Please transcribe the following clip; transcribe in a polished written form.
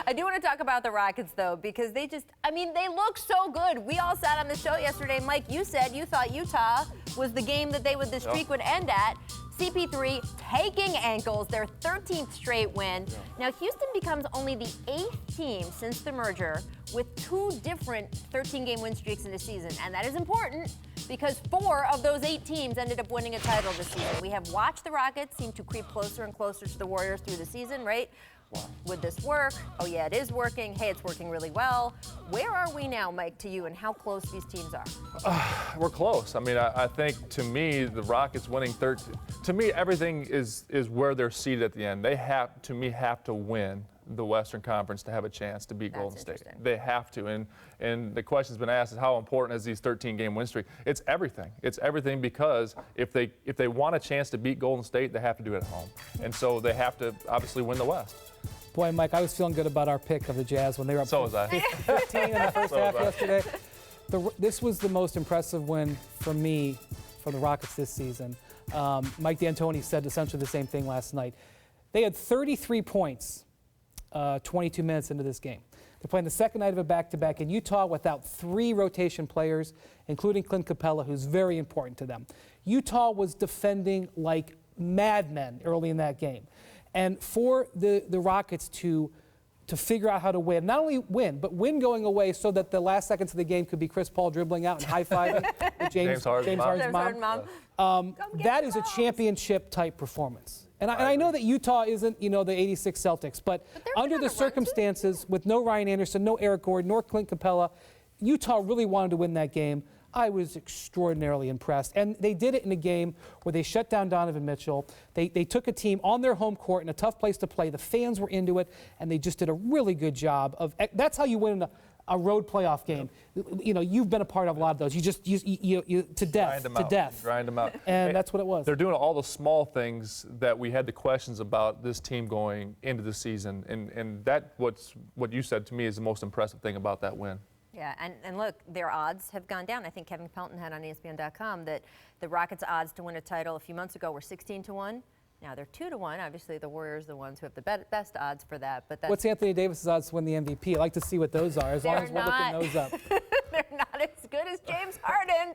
I do want to talk about the Rockets, though, because they look so good. We all sat on the show yesterday. Mike, you said you thought Utah was the game that the streak would end at. CP3 taking ankles, their 13th straight win. Now, Houston becomes only the 8th team since the merger with 2 different 13-game win streaks in a season. And that is important because 4 of those 8 teams ended up winning a title this season. We have watched the Rockets seem to creep closer and closer to the Warriors through the season, right? Would this work? Oh, yeah, it is working. Hey, it's working really well. Where are we now, Mike, to you, and how close these teams are? We're close. I mean, I think, to me, the Rockets winning 13, to me, everything is where they're seated at the end. They have to win the Western Conference to have a chance to beat Golden State. They have to. And the question's been asked is how important is these 13-game win streak? It's everything. It's everything because if they want a chance to beat Golden State, they have to do it at home. And so they have to obviously win the West. Boy, Mike, I was feeling good about our pick of the Jazz when they were up 15 in the first half yesterday. This was the most impressive win for me for the Rockets this season. Mike D'Antoni said essentially the same thing last night. They had 33 points 22 minutes into this game. They're playing the second night of a back-to-back in Utah without 3 rotation players, including Clint Capella, who's very important to them. Utah was defending like madmen early in that game. And for the Rockets to figure out how to win, not only win, but win going away so that the last seconds of the game could be Chris Paul dribbling out and high-fiving with James Harden's mom. That is a championship-type performance. And I know that Utah isn't, the 86 Celtics, but under the circumstances, with no Ryan Anderson, no Eric Gordon, nor Clint Capella, Utah really wanted to win that game. I was extraordinarily impressed. And they did it in a game where they shut down Donovan Mitchell. They took a team on their home court in a tough place to play. The fans were into it, and they just did a really good job of. That's how you win a road playoff game. You've been a part of a lot of those. You to death. Grind them out. And that's what it was. They're doing all the small things that we had the questions about this team going into the season. And what you said to me is the most impressive thing about that win. Yeah, and look, their odds have gone down. I think Kevin Pelton had on ESPN.com that the Rockets' odds to win a title a few months ago were 16-1. Now they're 2-1. Obviously, the Warriors are the ones who have the best odds for that. But what's Anthony Davis's odds to win the MVP? I'd like to see what those are, as long as we're looking those up. They're not as good as James Harden.